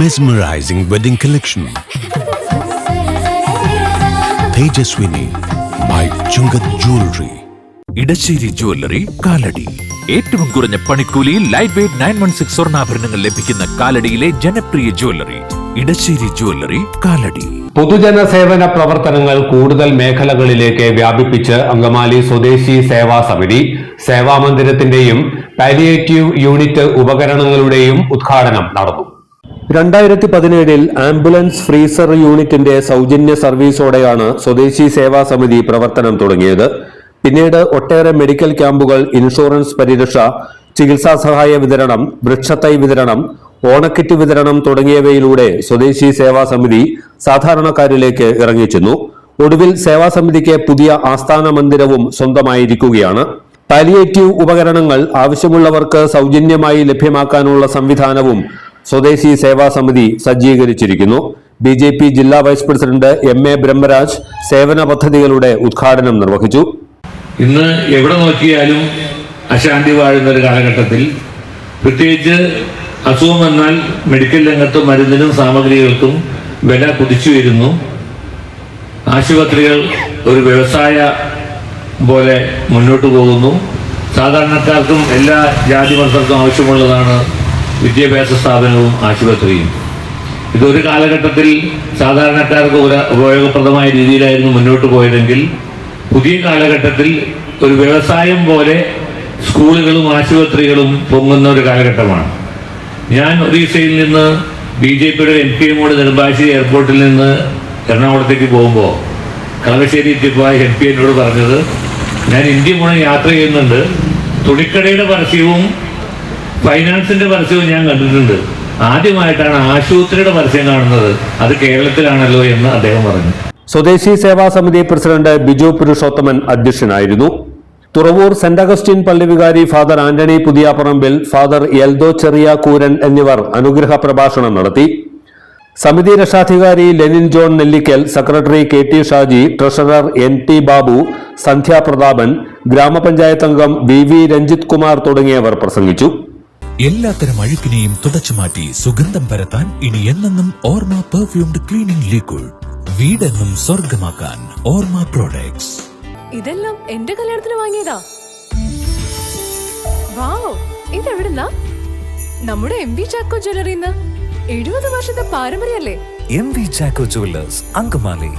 Mesmerizing wedding collection. Tejaswini by Chungat Jewelry. Edassery jewellery Kalady. ഏറ്റവും കുറഞ്ഞ പണിക്കൂലിയിൽ ലൈറ്റ് വെയ്റ്റ് 916 സ്വർണ്ണാഭരണങ്ങൾ ലഭിക്കുന്ന കാലടിയിലെ ജനപ്രിയ ജ്വല്ലറി ഇടശ്ശേരി ജ്വല്ലറി കാലടി. പൊതുജന സേവന പ്രവർത്തനങ്ങൾ കൂടുതൽ മേഖലകളിലേക്ക് വ്യാപിപ്പിച്ച് അങ്കമാലി സ്വദേശി സേവാ സമിതി സേവാമന്ദിരത്തിന്റെയും പാലിയേറ്റീവ് യൂണിറ്റ് ഉപകരണങ്ങളുടെയും ഉദ്ഘാടനം നടന്നു. 2017 ആംബുലൻസ് ഫ്രീസർ യൂണിറ്റിന്റെ സൗജന്യ സർവീസോടെയാണ് സ്വദേശി സേവാ സമിതി പ്രവർത്തനം തുടങ്ങിയത്. പിന്നീട് ഒട്ടേറെ മെഡിക്കൽ ക്യാമ്പുകൾ, ഇൻഷുറൻസ് പരിരക്ഷ, ചികിത്സാ സഹായ വിതരണം, വൃക്ഷത്തൈ വിതരണം, ഓണക്കിറ്റ് വിതരണം തുടങ്ങിയവയിലൂടെ സ്വദേശി സേവാ സമിതി സാധാരണക്കാരിലേക്ക് ഇറങ്ങിച്ചെന്നു. ഒടുവിൽ സേവാ സമിതിക്ക് പുതിയ ആസ്ഥാന മന്ദിരവും സ്വന്തമായിരിക്കുകയാണ്. പാലിയേറ്റീവ് ഉപകരണങ്ങൾ ആവശ്യമുള്ളവർക്ക് സൗജന്യമായി ലഭ്യമാക്കാനുള്ള സംവിധാനവും സ്വദേശി സേവാ സമിതി സജ്ജീകരിച്ചിരിക്കുന്നു. BJP ജില്ലാ വൈസ് പ്രസിഡന്റ് MA ബ്രഹ്മരാജ് സേവന പദ്ധതികളുടെ ഉദ്ഘാടനം നിർവഹിച്ചു. ഇന്ന് എവിടെ നോക്കിയാലും അശാന്തി വാഴുന്ന ഒരു കാലഘട്ടത്തിൽ, പ്രത്യേകിച്ച് അസുഖം വന്നാൽ മെഡിക്കൽ രംഗത്തും മരുന്നിനും സാമഗ്രികൾക്കും വില കുതിച്ചു വരുന്നു. ആശുപത്രികൾ ഒരു വ്യവസായ പോലെ മുന്നോട്ട് പോകുന്നു. സാധാരണക്കാർക്കും എല്ലാ ജാതി മതസ്ഥർക്കും ആവശ്യമുള്ളതാണ് വിദ്യാഭ്യാസ സ്ഥാപനവും ആശുപത്രിയും. ഇതൊരു കാലഘട്ടത്തിൽ സാധാരണക്കാർക്ക് ഉപയോഗപ്രദമായ രീതിയിലായിരുന്നു മുന്നോട്ട് പോയതെങ്കിൽ, പുതിയ കാലഘട്ടത്തിൽ ഒരു വ്യവസായം പോലെ സ്കൂളുകളും ആശുപത്രികളും പൊങ്ങുന്ന ഒരു കാലഘട്ടമാണ്. ഞാൻ ഒറീസയിൽ നിന്ന് BJPയുടെ MP നെടുമ്പാശ്ശേരി എയർപോർട്ടിൽ നിന്ന് എറണാകുളത്തേക്ക് പോകുമ്പോൾ കളമശ്ശേരി എത്തിയപ്പോൾ MP എന്നോട് പറഞ്ഞത്, ഞാൻ ഇന്ത്യ മുഴുവൻ യാത്ര ചെയ്യുന്നുണ്ട്, തുണിക്കടയുടെ പരസ്യവും ഫൈനാൻസിന്റെ പരസ്യവും ഞാൻ കണ്ടിട്ടുണ്ട്, ആദ്യമായിട്ടാണ് ആശുപത്രിയുടെ പരസ്യം കാണുന്നത്, അത് കേരളത്തിലാണല്ലോ എന്ന് അദ്ദേഹം പറഞ്ഞു. സ്വദേശി സേവാ സമിതി പ്രസിഡന്റ് ബിജു പുരുഷോത്തമൻ അധ്യക്ഷനായിരുന്നു. തുറവൂർ സെന്റ് അഗസ്റ്റിൻ പള്ളി വികാരി father Antony Puthiyaparambil, father Eldho Cheriya Kooran എന്നിവർ അനുഗ്രഹ പ്രഭാഷണം നടത്തി. സമിതി രക്ഷാധികാരി Lenin John Nellikkal, secretary KT Shaji, treasurer NT Babu, Sandhya Prathapan, grama panchayat അംഗം BV രഞ്ജിത് കുമാർ തുടങ്ങിയവർ പ്രസംഗിച്ചു. എല്ലാത്തരം അഴുക്കിനെയും തുടച്ചുമാറ്റി സുഗന്ധം പരത്താൻ ഇനി എന്നെന്നും ഓർമ്മ പെർഫ്യൂംഡ് ക്ലീനിംഗ് ലിക്വിഡ്. വീടെന്നും സ്വർഗമാക്കാൻ ഓർമ്മ പ്രോഡക്ട്സ്. ഇതെല്ലാം എന്റെ കല്യാണത്തിന് വാങ്ങിയതാ. വാവ്, ഇതെവിടുന്നാ? നമ്മുടെ MV ചാക്കോ ജ്വല്ലറിന്ന്. 70 വർഷത്തെ പാരമ്പര്യല്ലേ. MV Chacko Jewellers, Angamaly.